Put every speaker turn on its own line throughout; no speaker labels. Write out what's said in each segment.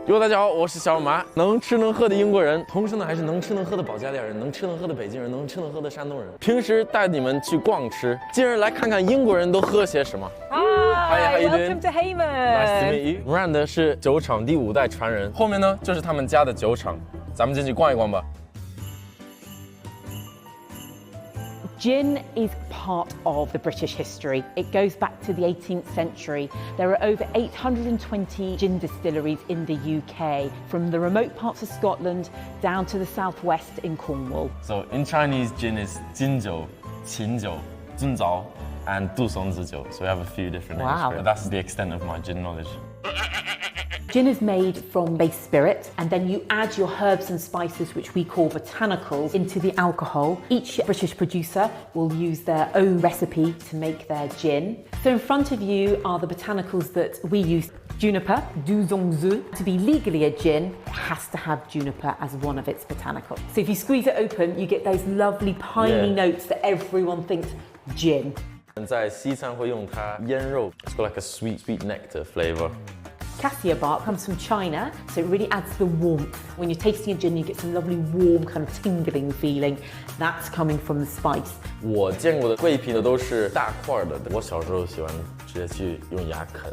哟，大家好，我是小马，能吃能喝的英国人，同时呢还是能吃能喝的保加利亚人，能吃能喝的北京人，能吃能喝的山东人。平时带你们去逛吃，今日来看看英国人都喝些什么。
Hi,
how you
welcome
doing?
to Hayman.
Nice to meet you. Miranda 是酒厂第5代传人，后面呢就是他们家的酒厂，咱们进去逛一逛吧。
Gin is part of the British history. It goes back to the 18th century. There are over 820 gin distilleries in the UK, from the remote parts of Scotland down to the southwest in Cornwall.
So in Chinese, gin is 金酒、琴酒、尊枣 and 杜松子酒. So we have a few different names for it. But that's the extent of my gin knowledge.
Gin is made from base spirit, and then you add your herbs and spices, which we call botanicals, into the alcohol. Each British producer will use their own recipe to make their gin. So in front of you are the botanicals that we use. Juniper, du zongzi. To be legally a gin, it has to have juniper as one of its botanicals. So if you squeeze it open, you get those lovely piney notes that everyone thinks gin.
在西餐会用它腌肉. It's got like a sweet nectar flavor.
Cassia bark comes from China, so it really adds the warmth. When you're tasting a gin, you get some lovely warm kind of tingling feeling. That's coming from the spice.
我见过的桂皮呢都是大块的，我小时候喜欢直接去用牙啃。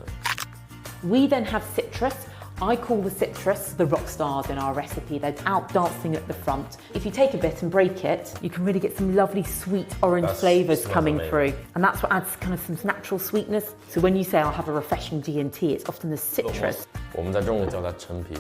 We then have citrus. I call the citrus the rock stars in our recipe. They're out dancing at the front. If you take a bit and break it, you can really get some lovely sweet orange flavours coming through. And that's what adds kind of some natural sweetness. So when you say I'll have a refreshing G&T, it's often the citrus.
我们在中国叫它陈皮。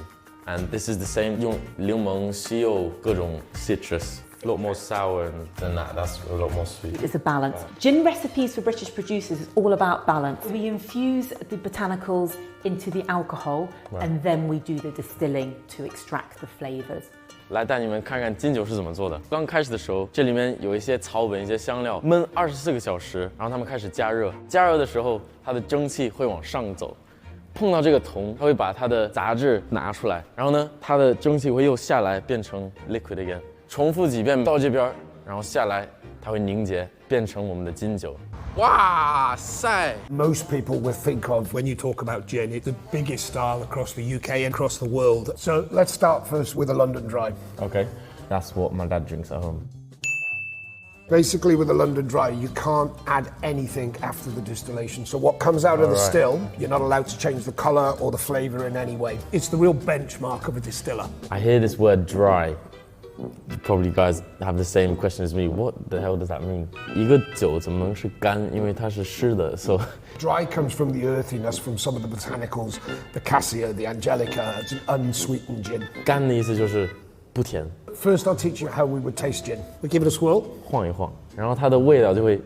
And this is the same. 用柠檬、西柚各种 citrus. A lot more sour than that. That's a lot more sweet.
It's a balance. Gin recipes for British producers is all about balance. We infuse the botanicals into the alcohol, and then we do the distilling to extract the flavors.
来带你们看看金酒是怎么做的。刚开始的时候，这里面有一些草本、一些香料，焖24个小时，然后它们开始加热。加热的时候，它的蒸汽会往上走，碰到这个铜，它会把它的杂质拿出来，然后呢，它的蒸汽会又下来，变成 liquid again。重复几遍到这边，然后下来，它会凝结，变成我们的金酒。哇塞
Most people will think of when you talk about gin, it's the biggest style across the UK and across the world. So let's start first with a London Dry.
Okay, that's what my dad drinks at home.
Basically, with a London Dry, you can't add anything after the distillation. So what comes out of the still, you're not allowed to change the colour or the flavour in any way. It's the real benchmark of a distiller.
I hear this word dry. Probably guys have the same question as me. What the hell does that mean? 一个酒怎么能是干？因为它是湿的 So
Dry comes from the earthiness from some of the botanicals, the cassia, the angelica. It's an unsweetened gin.
干的意思就是不甜。
First, I'll teach you how we would taste gin. We give it a swirl.
晃一晃，然后它的味道就会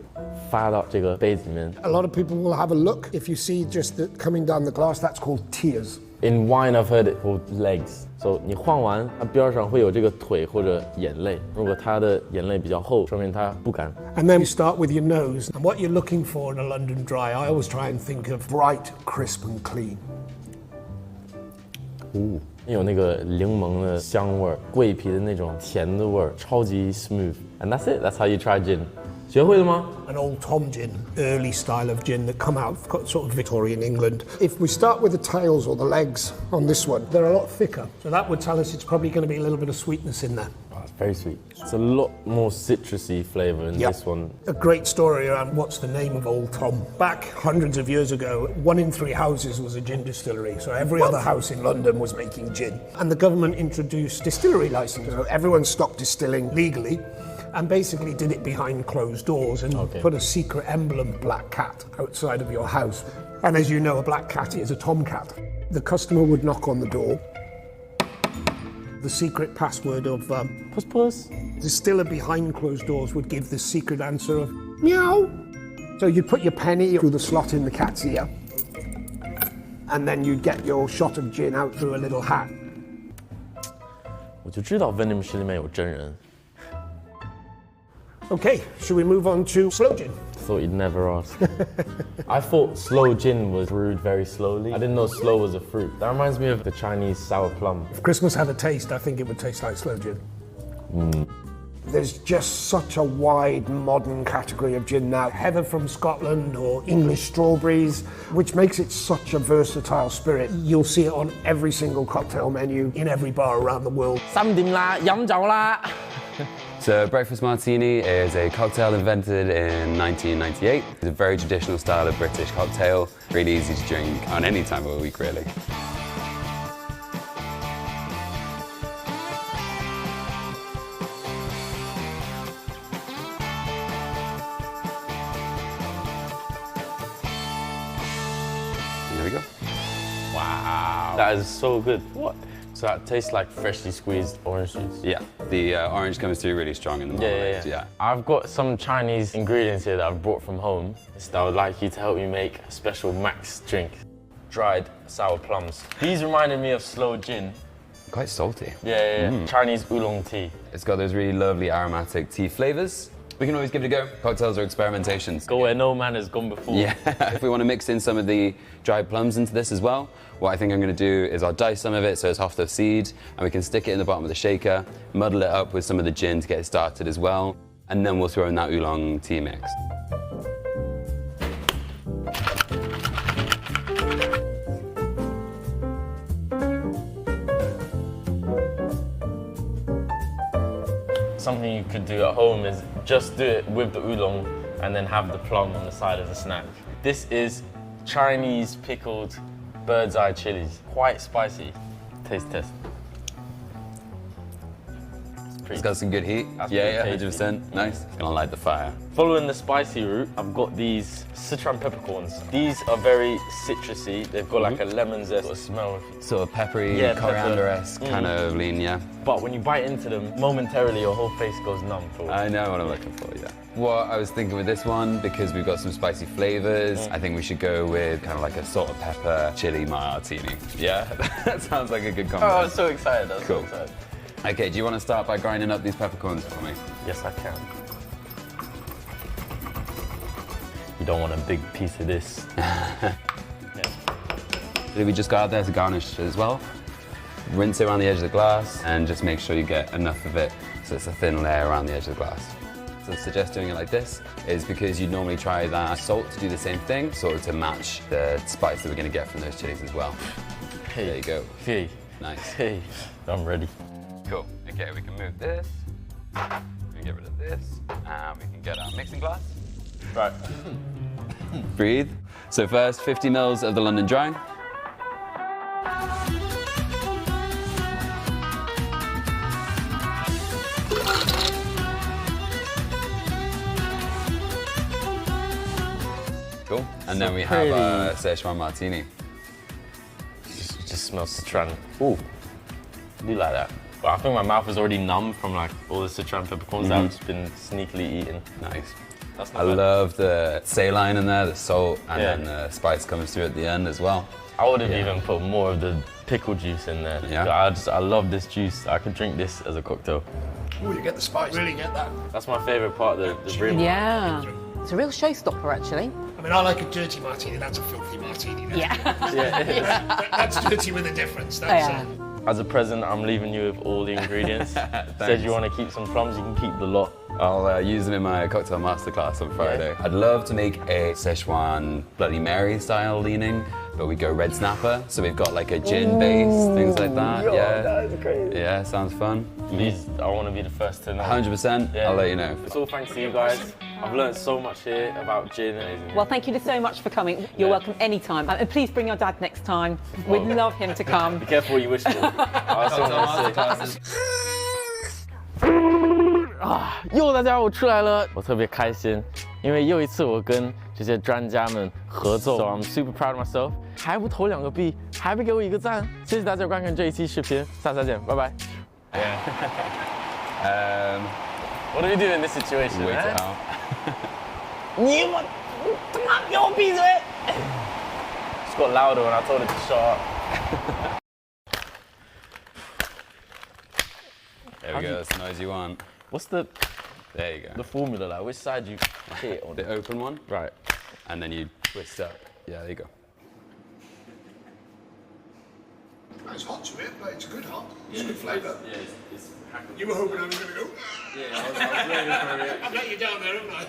发到这个杯子里面。
A lot of people will have a look. If you see just coming down the glass, that's called tears.
In wine, I've heard it called legs. So 你晃完，它边上会有这个腿或者眼泪。如果它的眼泪比较厚，说明它不干。
And then you start with your nose. And what you're looking for in a London Dry, I always try and think of bright, crisp and clean.
有那个柠檬的香味儿，桂皮的那种甜的味儿，超级 smooth. And that's it. That's how you try gin. 学会了吗？
An old Tom gin, early style of gin that come out of sort of Victorian England. If we start with the tails or the legs on this one, they're a lot thicker. So that would tell us it's probably going to be a little bit of sweetness in there.
Oh, it's very sweet. It's a lot more citrusy flavour in this one.
A great story around what's the name of Old Tom. Back hundreds of years ago, 1 in 3 houses was a gin distillery. So every other house in London was making gin. And the government introduced distillery licenses. So everyone stopped distilling legally. And basically did it behind closed doors and put a secret emblem black cat outside of your house. And as you know, a black cat is a tomcat. The customer would knock on the door. The secret password of
Puss puss.
distiller behind closed doors would give the secret answer of meow. So you'd put your penny through the slot in the cat's ear. And then you'd get your shot of gin out through a little hat.
我就知道 vending machine 里面有真人。
Okay, should we move on to slow gin?
Thought you'd never ask. I thought slow gin was brewed very slowly. I didn't know slow was a fruit. That reminds me of the Chinese sour plum.
If Christmas had a taste, I think it would taste like slow gin. There's just such a wide modern category of gin now. Heather from Scotland or English strawberries, which makes it such a versatile spirit. You'll see it on every single cocktail menu in every bar around the world.
3點啦，飲酒啦。
So breakfast martini is a cocktail invented in 1998. It's a very traditional style of British cocktail, really easy to drink on any time of the week, really. And there we go.
Wow. That is so good. What? So that tastes like freshly squeezed orange juice.
Yeah, the orange comes through really strong in the marmalade. Yeah.
I've got some Chinese ingredients here that I've brought from home. So I would like you to help me make a special Max drink. Dried sour plums. These reminded me of slow gin.
Quite salty.
Yeah. Chinese oolong tea.
It's got those really lovely aromatic tea flavors. We can always give it a go. Cocktails are experimentations.
Go where no man has gone before.
Yeah, if we want to mix in some of the dried plums into this as well, what I think I'm going to do is I'll dice some of it so it's half the seed, and we can stick it in the bottom of the shaker, muddle it up with some of the gin to get it started as well, and then we'll throw in that oolong tea mix.
Something you could do at home is just do it with the oolong and then have the plum on the side as a snack. This is Chinese pickled bird's eye chilies. Quite spicy. Taste test.
It's got some good heat.
That's
Yeah,
pretty
100%. Nice. It's gonna light the fire.
Following the spicy route, I've got these citron peppercorns. These are very citrusy. They've got like a lemon zest sort of smell.
Sort of peppery,
Yeah,
coriander-esque kind of lean, yeah.
But when you bite into them, momentarily your whole face goes numb.
I know what I'm looking for, yeah. What I was thinking with this one, because we've got some spicy flavors, I think we should go with kind of like a salt and pepper chili martini. Yeah, that sounds like a good combo.
Oh, I'm so excited. I'm
Cool.
so excited.
Okay, do you want to start by grinding up these peppercorns for me?
Yes, I can. You don't want a big piece of this.
We just got out there to garnish as well. Rinse it around the edge of the glass and just make sure you get enough of it so it's a thin layer around the edge of the glass. So I suggest doing it like this is because you'd normally try that salt to do the same thing, sort of to match the spice that we're going to get from those chilies as well.
Hey.
There you go.
Hey.
Nice.
Hey. I'm ready.
Cool. Okay, we can move this. We can get rid of this. And we can get our mixing glass.
Right.
Breathe. So first, 50 mils of the London Dry. Cool. And then we have a Szechuan martini.
It just smells citron. Ooh. I do like that. But I think my mouth is already numb from like all the citron peppercorns that I've just been sneakily eating.
Nice.
That's
I
not bad.
love the saline in there, the salt, and then the spice comes through at the end as well.
I would have even put more of the pickle juice in there.
Yeah.
I love this juice. I could drink this as a cocktail.
Oh, you get the spice, really get that.
That's my favorite part, the brim.
Yeah. It's a real showstopper, actually.
I mean, I like a dirty martini, that's a filthy martini. That's,
Yeah.
that's dirty with a difference.
Oh,
That's,
yeah.
As a present, I'm leaving you with all the ingredients. Said you want to keep some plums, you can keep the lot.
I'll use them in my cocktail masterclass on Friday. I'd love to make a Szechuan Bloody Mary style leaning, but we go red snapper, so we've got like a gin base, things like that. Yeah,
that is crazy.
yeah, sounds fun.
Please, I want to be the first to know.
100%.
Yeah.
I'll let you know.
It's all thanks to you guys. I've learned so much here about gin.
Well, thank you so much for coming. You're welcome anytime. And please bring your dad next time. We'd love him to come.
Be careful what you wish for. I was gonna say. 大家我出来了，我特别开心，因为又一次我跟这些专家们合作 ，so I'm super proud of myself。还不投2个币，还不给我1个赞，谢谢大家观看这一期视频，下次再见，拜拜。What do we do in this situation?
Wait it out.
你他妈给我闭嘴 ！Just got louder when I told it to shut up.
There we go, that's the noise you want.
What's the
There you go.
formula like? Which side you hit on?
The open one,
Right.
and then you twist up. Yeah, there you go.
It's hot to it, but it's good hot. It's good flavour.
Yeah, it's
You were hoping I was going to go.
Yeah, I was waiting for it.
I've let you down there, haven't I?